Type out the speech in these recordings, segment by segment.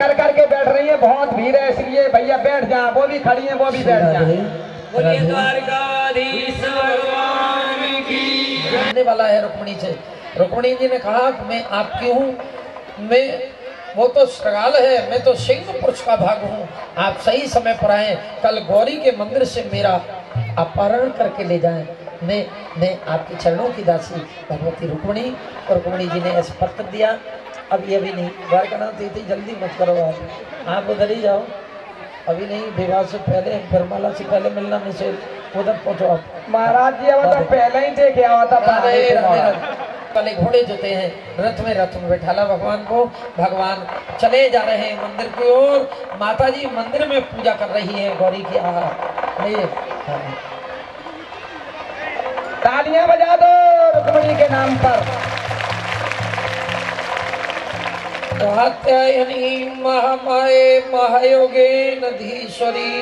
कर करके बैठ रही है, बहुत भीड़ है इसलिए भैया बैठ जाए, वो भी खड़ी है वो भी बैठ जाए। बोलिए द्वारकाधीश भगवान की। आने वाला है रुक्मिणी से। रुक्मिणी जी ने कहा कि मैं आपकी हूँ, मैं वो तो श्रृगाल है, मैं तो सिंह पुरुष का भाग हूँ, आप सही समय पर आए, कल गौरी के मंदिर से मेरा अपहरण करके ले जाएं। मैं आपके चरणों की दासी भगवती रुक्मिणी। और रुक्मिणी जी ने ऐसे पत्र दिया। अब ये अभी नहीं, द्वारकानाथ थी जल्दी मत करो, आप उधर ही जाओ, अभी नहीं, विवाह से पहले वरमाला से पहले मिलना निषेध, उधर पहुँचो आप। महाराज जी अब तो पहले ही देखे आवा था। पहले घोड़े जोते हैं, रथ में बैठाला भगवान को। भगवान चले जा रहे हैं मंदिर की ओर। माता जी मंदिर में पूजा कर रही है गौरी की। तालियां बजा दो रुक्मिणी के नाम पर। कात्यायनी महामाये महायोगे नधीश्वरी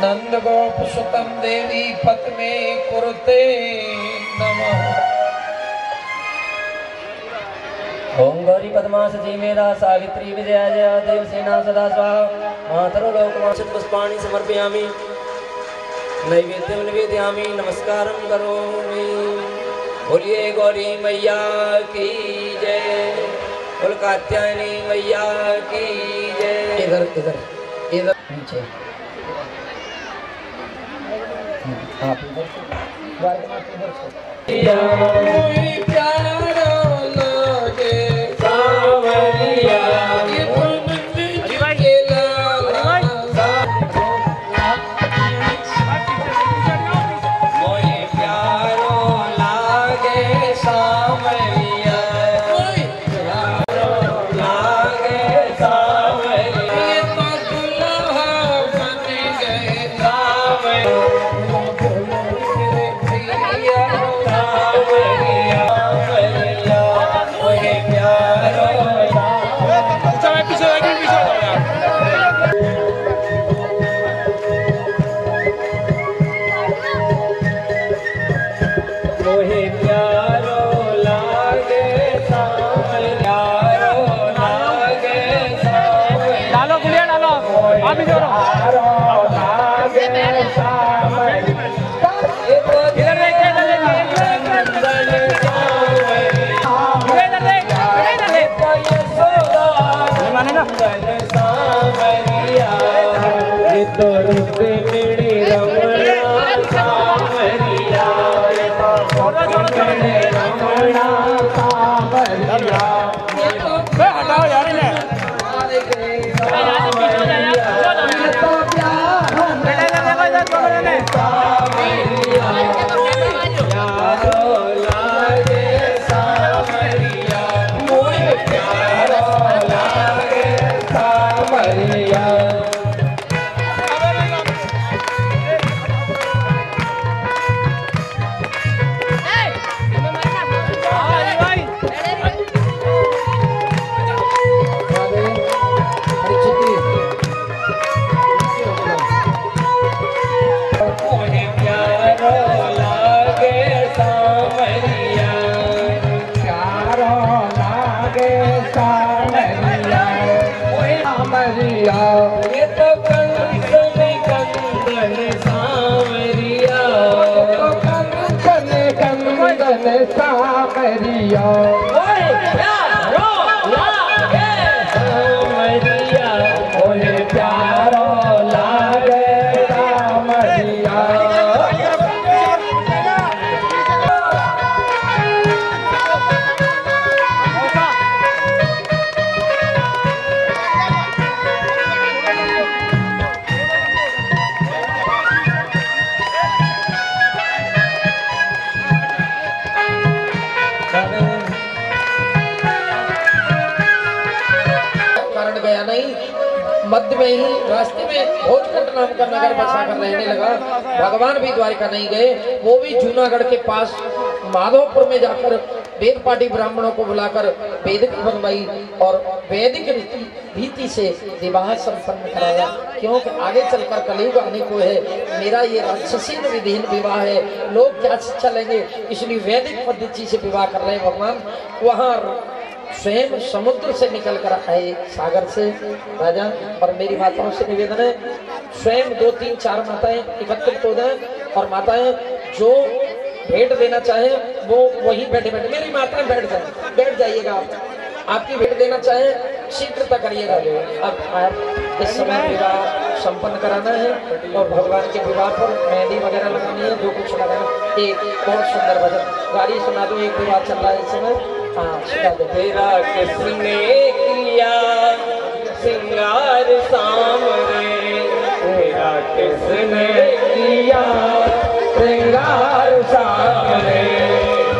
नंद गोप सुतम देवी पद्मे कुरुते नमः। ओम गौरी पद्मा सची मेधा सावित्री विजया जया देव सेना सदा स्वाहा। मातरो लोकमांस पुष्पाणि समर्पयामि नैवेद्यं निवेदयामि नमस्कारं करोमि। बोलिए गौरी मैया की जय, बोल कात्यायनी मैया की जय। इधर इधर इधर नीचे आप इधर से प्यारा लागे सावरिया मध्य में ही रास्ते में भोजपुर नाम का नगर बसा कर रहने लगा। भगवान भी द्वारिका नहीं गए, वो भी जूनागढ़ के पास माधोपुर में जाकर वेद पाठी ब्राह्मणों को बुलाकर वेदिक बनवाई और वैदिक रीति से विवाह संपन्न कराया। क्योंकि आगे चलकर कलयुग आने को है, मेरा ये राक्षसी विधीन विवाह है, लोग क्या शिक्षा लेंगे, इसलिए वैदिक पद्धति से विवाह कर रहे हैं। भगवान वहाँ स्वयं समुद्र से निकल कर आए, सागर से राजा। और मेरी माताओं से निवेदन है, स्वयं 2, 3, 4 माताएं एकत्रित हो जाएं और माताएं जो भेंट देना चाहे वो वही बैठे बैठे, मेरी माताएं बैठ जाइएगा। आप आपकी भेंट देना चाहे शीघ्रता करिएगा। अब आप इस समय विवाह संपन्न कराना है और भगवान के विवाह पर मेहंदी वगैरह लगानी है, जो कुछ लगाना। एक बहुत सुंदर भजन गाड़ी सुना दो, एक विवाह चल रहा है इस समय। हाँ, सुना दो। तेरा किसने किया सिंगार सामने, तेरा किसने किया श्रृंगार सामने,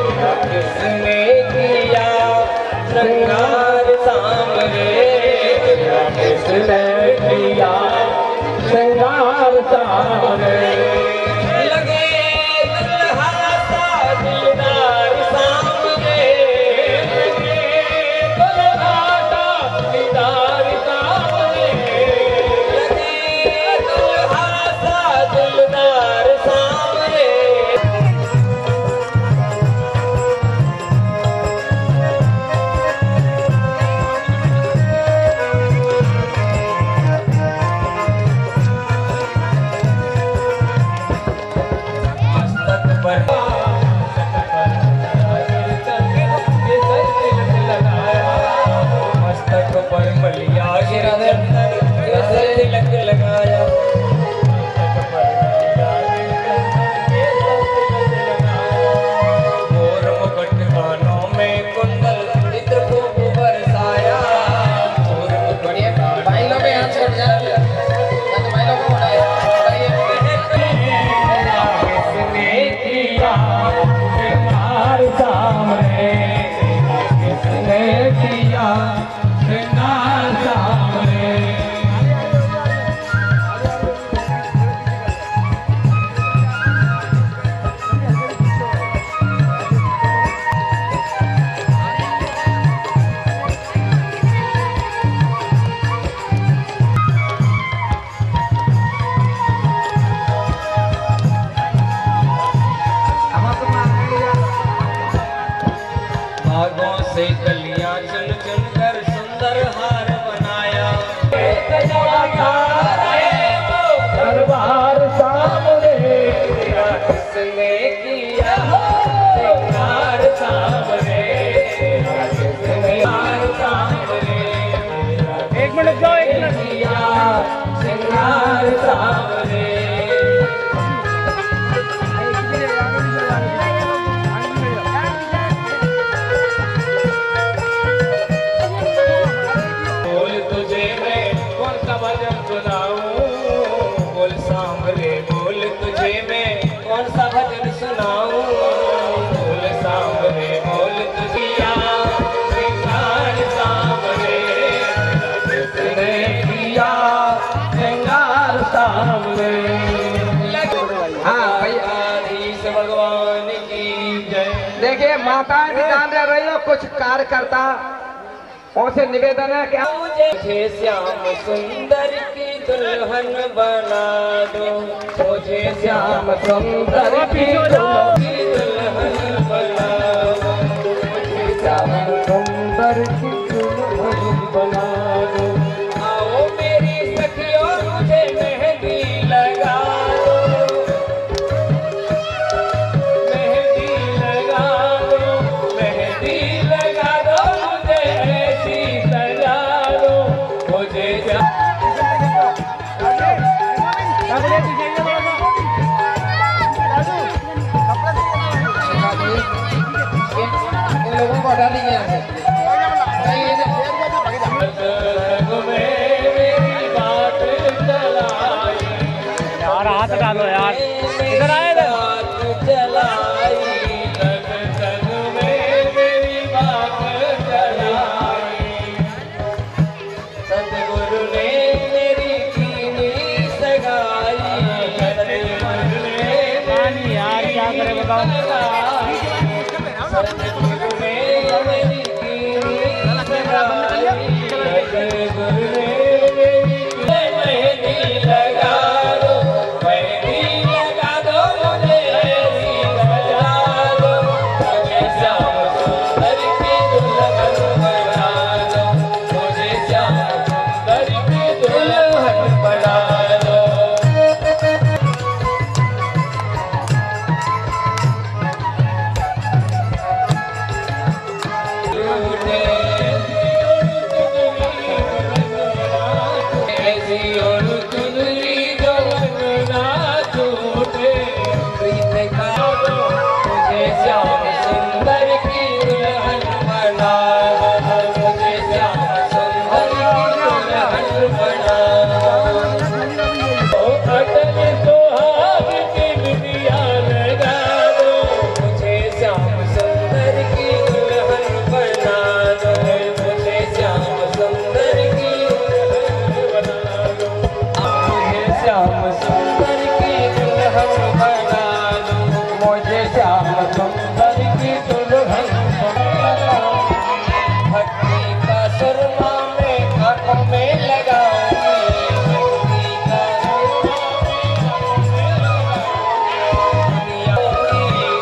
तेरा किसने किया श्रृंगार सामने, तेरा किसने किया श्रृंगार सामने। लगे दुल्हा सा दिलदार सामने, लगे दुल्हा सा दिलदार सामने, लगे दुल्हा सा दिलदार सामने। मस्तक पर मलिया तिलक लगाया, मोर मुकुट कानों में कुंडल चित्र को बरसाया, मोर मुकुट भाई लोग यहाँ छोड़ जाए, भाई लोग को किसने किया श्रृंगार सामने, किसने किया श्रृंगार सामने। भागों से कलियां चुन चुन कर सुंदर हार बनाया, दरबार सामने, तेरा किसने किया श्रृंगार सामने, तेरा किसने हार सामने। एक मिनट जाओ, एक मिनट किया श्रृंगार सामने। बोल तुझे मैं कौन सा भजन सुनाऊं, बोल सांवरे बोल तुझे मैं कौन सा भजन सुनाऊं, बोल सांवरे बोल तुझे श्रृंगार सामने, किसने किया श्रृंगार सामने। हाँ भैया, आधीश भगवान की जय। देखिए माताएं भी जान रही हो, कुछ कार्यकर्ता उनसे निवेदन है कि मुझे श्याम सुंदर की दुल्हन बना दो, मुझे श्याम सुंदर की दुल्हन बना दो, मुझे श्याम सुंदर की दुल्हन बना दो। आओ मेरी सखियों मुझे मेहंदी लगा दो, मेहंदी लगा दो, मेहंदी लगा दो, मुझे ऐसी सजा दो, मुझे इन लोगों को हटा दीजिए यहाँ से। मेरी बात चलाई यार, हाथ डालो यार, इधर आए बात चलाई, संग संग में मेरी बात चलाई, सतगुरु ने मेरी कीनी सगाई, सतगुरु ने यार क्या करे बताओ, सतगुरु ने मेरी कीनी सगाई, सतगुरु ने मेहंदी लगा दो, मेहंदी लगा दो, मुझे ऐसी सजा दो, मुझे श्याम सुंदर की दुल्हन बना बना दो, अटल सुहाग की दुनिया लगा दो, मुझे श्याम सुंदर की दुल्हन बना दो, मुझे श्याम सुंदर की दुल्हन बना दो, मुझे श्याम सुंदर की दुल्हन बना दो, मुझे श्याम सुंदर की दुल्हन बना दो। भक्ति का सुरमा में आंखों में लगाऊंगी, भक्ति का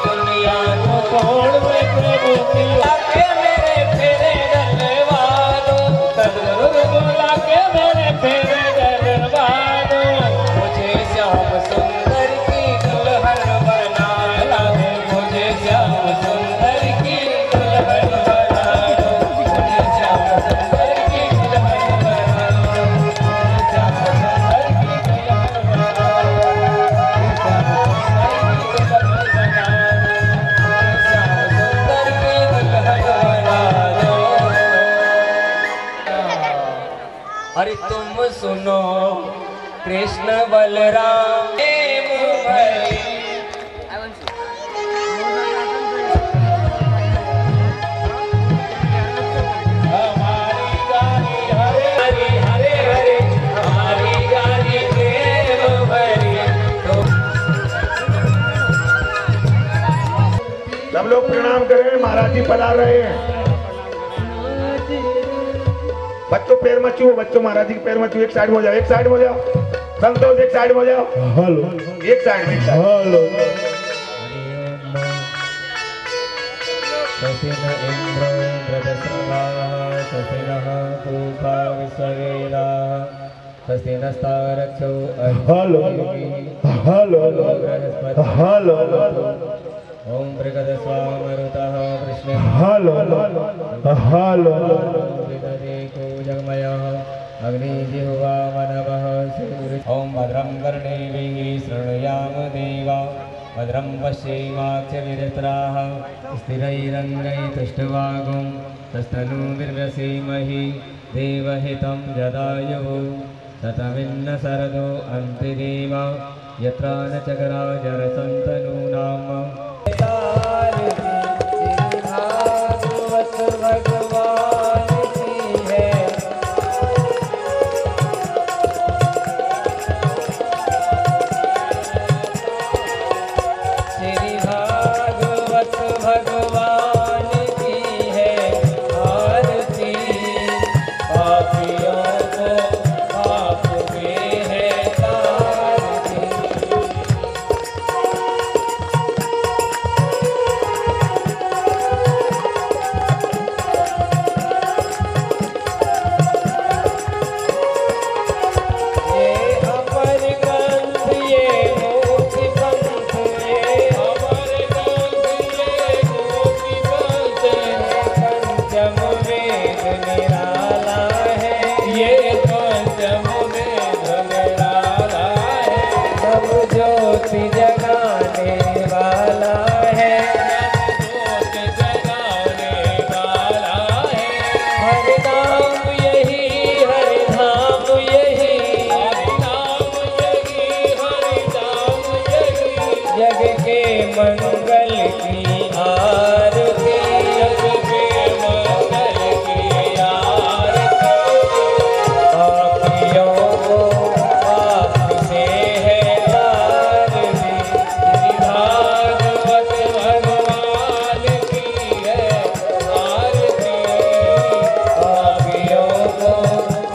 दुनिया को छोड़ मैं प्रभु की आके मेरे फेरे डलवा दो, सदगुरु बुला के मेरे फेरे डलवा दो, मुझे श्याम सुंदर की दुल्हन बना दो, मुझे श्याम सुंदर की दुल्हन बना दो, मुझे श्याम सुंदर की दुल्हन बना दो, मुझे श्याम सुंदर की दुल्हन बना दो, श्याम सुंदर की दुल्हन बना दो, अरे तुम सुनो कृष्ण बलराम प्रेम भरी, हमारी गाली हरे हरे हरे हरे, हमारी गाली प्रेम भरी। सब लोग प्रणाम करें, महाराज जी पधार रहे हैं। बच्चों पैर मत छुओ, बच्चों महाराज जी के पैर मत छुओ, एक साइड में हो जाओ, एक साइड में हो जाओ, संतोष एक साइड में हो जाओ, हेलो एक साइड में, हेलो। स्वस्ति न इंद्रो वृद्धश्रवाः, स्वस्ति नः पूषा विश्ववेदाः, स्वस्ति नस्तारक्षो हेलो हेलो हेलो ओम बृहदस्वामरुतः कृष्ण हेलो हेलो विददेको जगमयः अग्निजिह्वा मनवः सूर्य। ओम भद्रं कर्णेभिः शृणुयाम देवा, भद्रं पश्येमाक्षभिर्यत्राः स्थिरैरङ्गैस्तुष्टुवागुं तस्तनूर्व्यसीमहि देवहितं जदायुः शतमिन्न शरदो अन्तिदेवा यत्र न चकरा जरसन्तनूनाम्। भागवत भगवान की है, श्री भागवत भगवान की है आरती, पापियों को पाप में है तारती। ये अमर ग्रंथ ये मोती पंथ, ये अमर ग्रंथ ये मोती पंथ, पंचम वेद निराला है, ये पंचम वेद निराला है, सब ज्योति जगाने वाला है, सब ज्योति जगाने वाला है, हर नाम यही हर धाम यही, हर नाम यही हर धाम यही, जग के मंगल की आरती, जग के मंगल की आरती, पापियों को पाप से है तारती, श्री भागवत भगवान की है आरती, पापियों को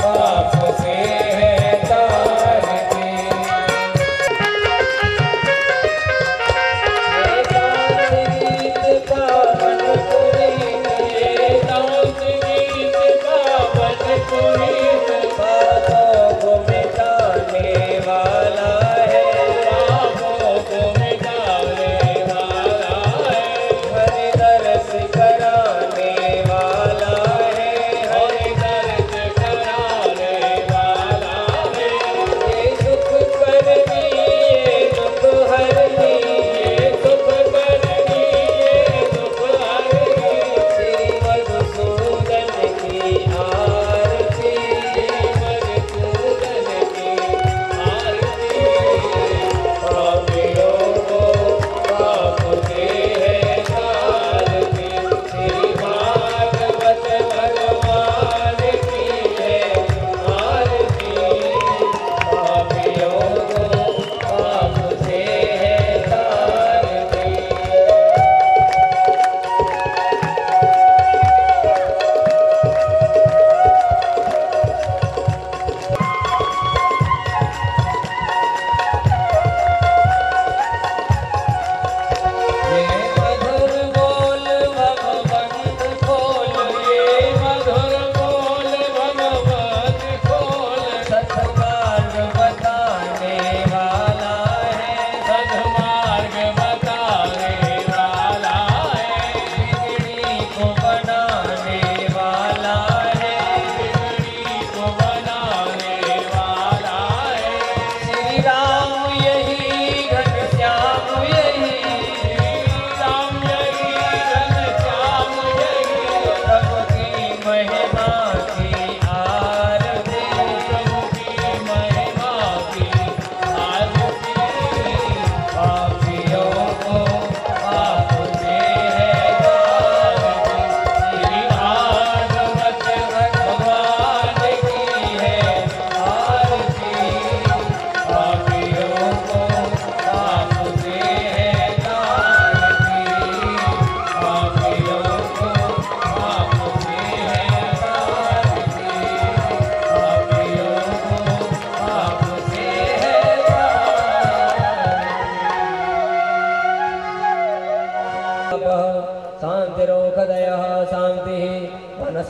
पाप से है तारती। ये दास गीत गावन पुनीत, बातों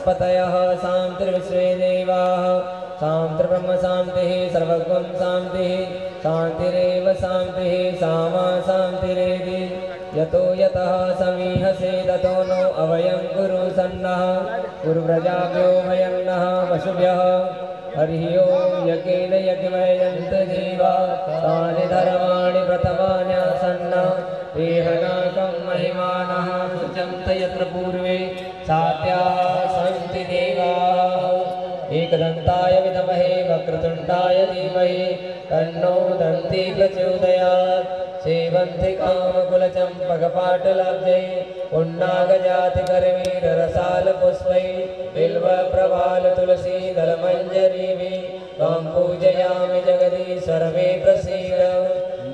वनस्पतयः शान्तिर्विश्वे देवाः शान्तिर्ब्रह्म शान्तिः सर्वगुण शान्तिः शान्तिरेव शान्तिः सामा शान्तिरेधि यतो यतः समीहसे ततो नो अवयं कुरु सन्नः कुरुव्रजाभ्यो वयं नः वशुभ्यः हरिः ओं यज्ञेन यज्ञमयन्त देवा तानि धर्माणि प्रथमान्यासन्न देहनाकं महिमानः सुचन्त यत्र पूर्वे सात्याः सन्ति देवाः एकदन्ताय विद्महे वक्रतुण्डाय धीमहि तन्नो दन्ती प्रचोदयात् सेवन्ति कामकुलचम्पकपाटलाब्जै पुण्डागजातिकरवीररसालपुष्पै बिल्वप्रवालतुलसीदलमञ्जरीभिः त्वां पूजयामि जगदीश्वर मे प्रसीद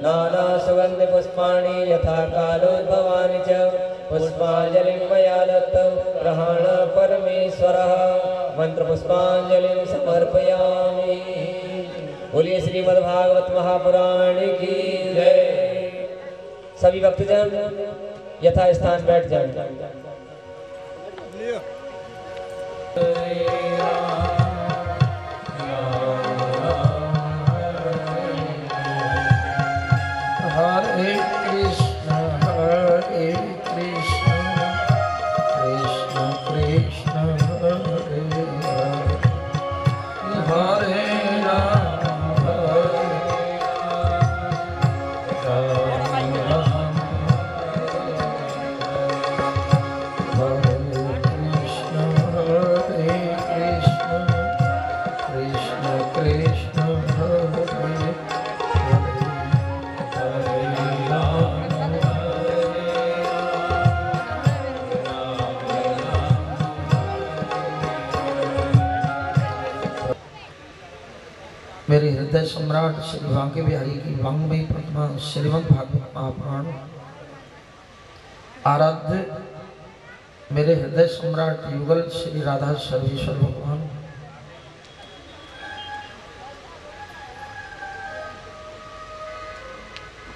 नानासुगन्धिपुष्पाणि यथा कालोद्भवानि च पुष्पाञ्जलिं मया दत्तं ग्रहाण परमेश्वरः मंत्रपुष्पाञ्जलिं समर्पयामि। बोलिए श्रीमद्भागवत महापुराण की जय। सभी भक्तजन यथा स्थान बैठ जाएं। हरे कृष्ण कृष्ण कृष्ण हरे हरे राम मेरे हृदय सम्राट श्री बांके बिहारी की वांग्मयी प्रतिमा श्रीमद् भागवत महापुराण आराध्य मेरे हृदय सम्राट युगल श्री राधा सर्वेश्वर भगवान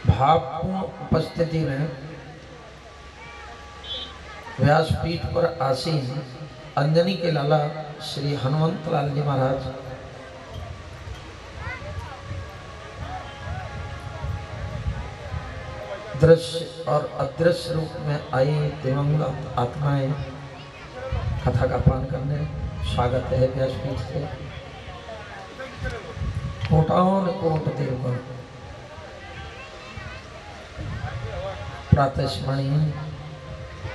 भावपूर्ण उपस्थिति में व्यासपीठ पर आसीन अंजनी के लाला श्री हनुमंत लाल जी महाराज, दृश्य और अदृश्य रूप में आई दिवंगत आत्माएं कथा का पान करने स्वागत है व्यासपीठ से। कोटान कोट देवगण प्रातः स्मरणीय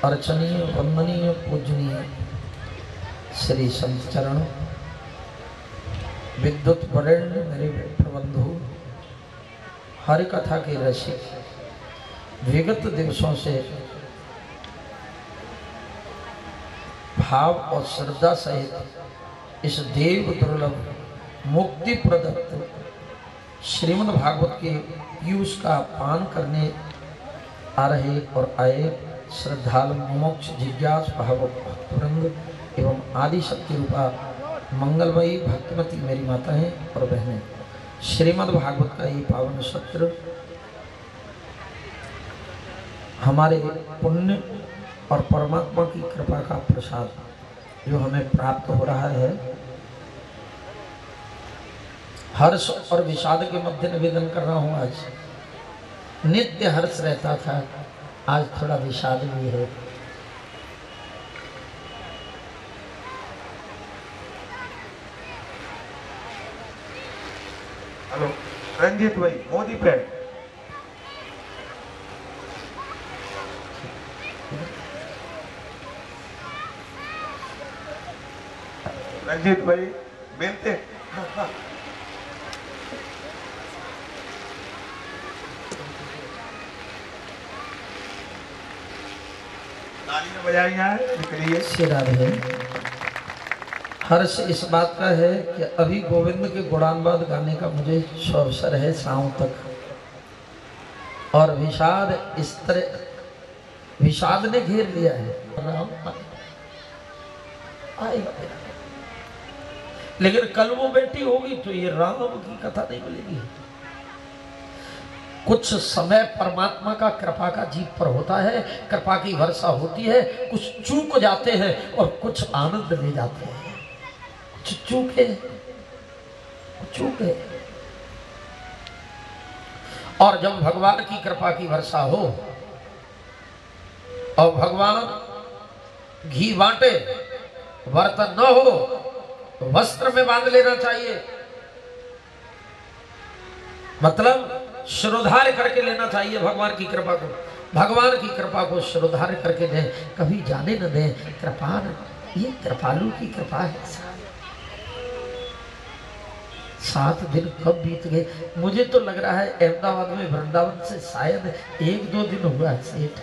अर्चनीय वंदनीय पूजनीय श्री संत चरण विद्युत वरेण्य मेरे प्रबंधु हरि कथा के रसिक विगत दिवसों से भाव और श्रद्धा सहित इस देव दुर्लभ मुक्ति प्रदत्त श्रीमद् भागवत के पीयूष का पान करने आ रहे और आए श्रद्धालु मोक्ष जिज्ञास भावक भक्तवृंद एवं आदि शक्ति रूपा मंगलमयी भक्तिमती मेरी माताएं और बहनें, श्रीमद् भागवत का ये पावन सत्र हमारे पुण्य और परमात्मा की कृपा का प्रसाद जो हमें प्राप्त हो रहा है, हर्ष और विषाद के मध्य निवेदन कर रहा हूँ। आज नित्य हर्ष रहता था, आज थोड़ा विषाद भी है। हेलो रंजीत भाई, मोदी फ्रेंड, रंजीत भाई मिलते तालियां बजाई हैं, निकलिए। राधे। हर्ष इस बात का है कि अभी गोविंद के गुणानुवाद गाने का मुझे अवसर है शाम तक, और विषाद इस तरह विषाद ने घेर लिया है। लेकिन कल वो बेटी होगी तो ये राम की कथा नहीं मिलेगी। कुछ समय परमात्मा का कृपा का जीव पर होता है, कृपा की वर्षा होती है, कुछ चूक जाते हैं और कुछ आनंद ले जाते हैं। कुछ चूके और जब भगवान की कृपा की वर्षा हो और भगवान घी बांटे, बर्तन न हो तो वस्त्र में बांध लेना चाहिए, मतलब श्रोधार करके लेना चाहिए भगवान की कृपा को। भगवान की कृपा को श्रोधार करके दें, कभी जाने न दें। कृपान, ये कृपालु की कृपा है। 7 दिन कब बीत गए, मुझे तो लग रहा है अहमदाबाद में वृंदावन से शायद 1-2 दिन हुआ सेठ।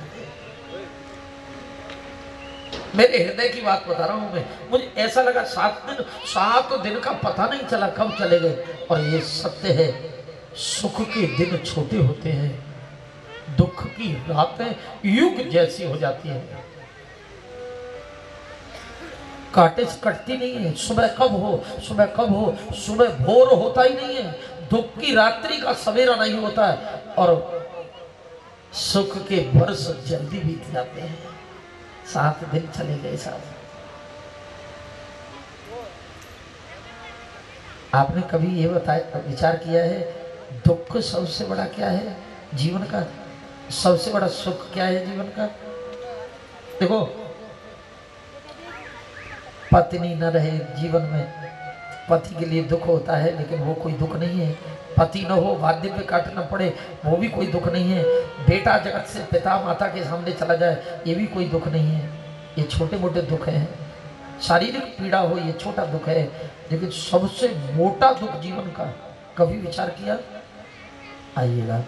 मेरे हृदय की बात बता रहा हूं मैं, मुझे ऐसा लगा 7 दिन का पता नहीं चला कब चले गए। और ये सत्य है, सुख के दिन छोटे होते हैं, दुख की रातें युग जैसी हो जाती है। कांटे से कटती नहीं है, सुबह कब हो, सुबह भोर होता ही नहीं है, दुख की रात्रि का सवेरा नहीं होता है, और सुख के वर्ष जल्दी बीत जाते हैं। 7 दिन चले गए साथ। आपने कभी ये बताया, विचार किया है दुख सबसे बड़ा क्या है जीवन का, सबसे बड़ा सुख क्या है जीवन का? देखो, पत्नी न रहे जीवन में, पति के लिए दुख होता है, लेकिन वो कोई दुख नहीं है। पति न हो, वाद्य पे काटना पड़े, वो भी कोई दुख नहीं है। बेटा जगत से पिता माता के सामने चला जाए, ये भी कोई दुख नहीं है। ये छोटे मोटे दुख हैं। शारीरिक पीड़ा हो, ये छोटा दुख है, लेकिन सबसे मोटा दुख जीवन का कभी विचार किया? आइएगा,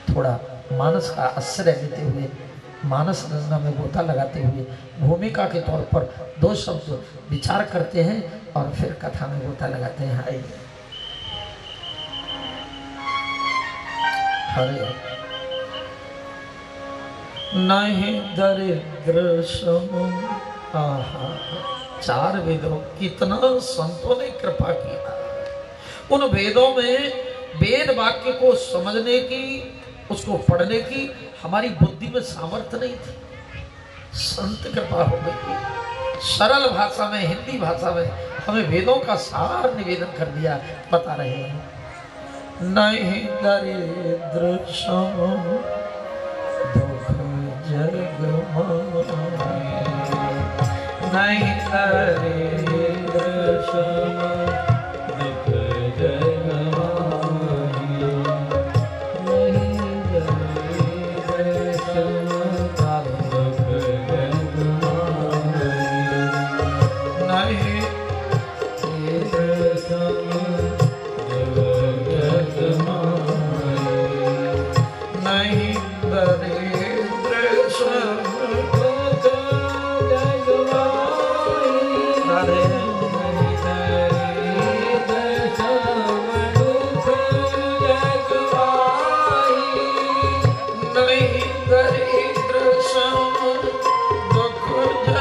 थोड़ा मानस का आश्रय लेते हुए, मानस रचना में गोता लगाते हुए भूमिका के तौर पर 2 शब्द विचार करते हैं और फिर कथा में गोता लगाते हैं। आइए, हरे नहीं दरिद्र सम, आहा, 4 वेदों, कितना संतों ने कृपा किया। उन वेदों में वेद वाक्य को समझने की, उसको पढ़ने की हमारी बुद्धि में सामर्थ्य नहीं थी। संत कृपा हो गई, सरल भाषा में, हिंदी भाषा में हमें वेदों का सार निवेदन कर दिया। बता रहे हैं, नहीं दरिद्र सम दुख जग माही, नहीं दरिद्र सम दुख जग माही, नहीं दरिद्र सम दुख जग माही, नहीं दरिद्र सम दुख जग माही, नहीं दरिद्र सम दुख जग माही,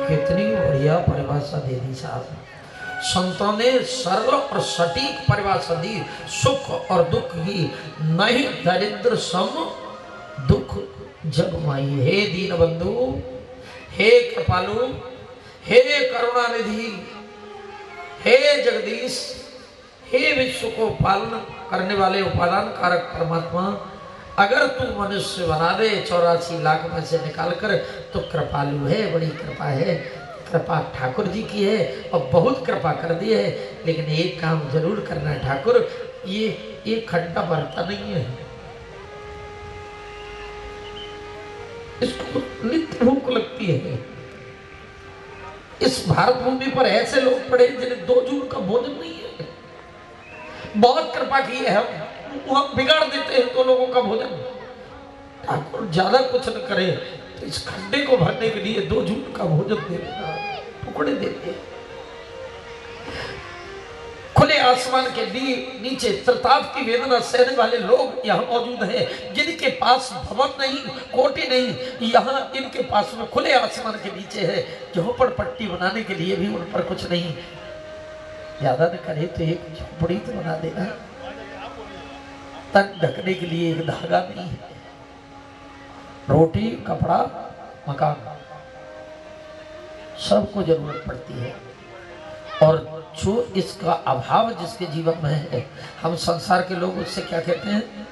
कितनी बढ़िया परिभाषा दे दी साहब। संतों ने सरल और सटीक परिभाषा दी सुख और दुख की। नहीं दरिद्र सम दुख जग माही। हे दीन बंधु, हे कृपालु, हे करुणानिधि, हे जगदीश, हे विश्व को पालन करने वाले उपादान कारक परमात्मा, अगर तू मनुष्य बना दे 84 लाख में से निकालकर, तो कृपालु है, बड़ी कृपा है। कृपा ठाकुर जी की है और बहुत कृपा कर दी है। लेकिन एक काम जरूर करना है ठाकुर, ये खड्डा भरता नहीं है। इसको नित्य भूख लगती है। इस भारत भूमि पर ऐसे लोग पड़े जिन्हें 2 जून का भोजन नहीं है। बहुत कृपा की है, हम बिगाड़ देते हैं 2 लोगों का भोजन। ठाकुर ज्यादा कुछ न करे तो इस खड्डे को भरने के लिए 2 जून का भोजन दे देना, टुकड़े देते। खुले आसमान के नीचे त्रिताप की वेदना सहने वाले लोग यहाँ मौजूद हैं, जिनके पास भवन नहीं, कोठी नहीं, यहाँ इनके पास में खुले आसमान के नीचे है। झोपड़पट्टी बनाने के लिए भी उन पर कुछ नहीं। ज्यादा न करे तो एक झोपड़ी तो बना देना, तन ढकने के लिए एक धागा नहीं है। रोटी, कपड़ा, मकान सबको जरूरत पड़ती है। और जो इसका अभाव जिसके जीवन में है, हम संसार के लोग उससे क्या कहते हैं?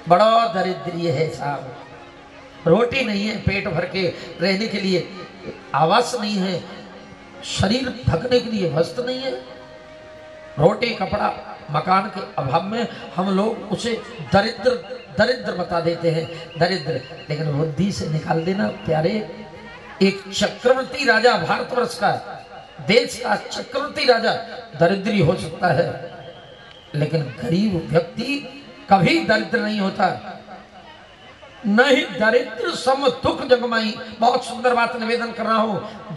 बड़ा दरिद्रीय है साहब। रोटी नहीं है पेट भर के रहने के लिए, आवास नहीं है, शरीर ढकने के लिए वस्त्र नहीं है, रोटी, कपड़ा, मकान के अभाव में हम लोग उसे दरिद्र बता देते हैं, दरिद्र। लेकिन बुद्धि से निकाल देना प्यारे। एक चक्रवर्ती राजा, भारतवर्ष का, देश का चक्रवर्ती राजा दरिद्री हो सकता है, लेकिन गरीब व्यक्ति कभी दरिद्र नहीं होता। नहीं दरिद्र सम दुख जगमाई। बहुत सुंदर बात निवेदन कर रहा हूं।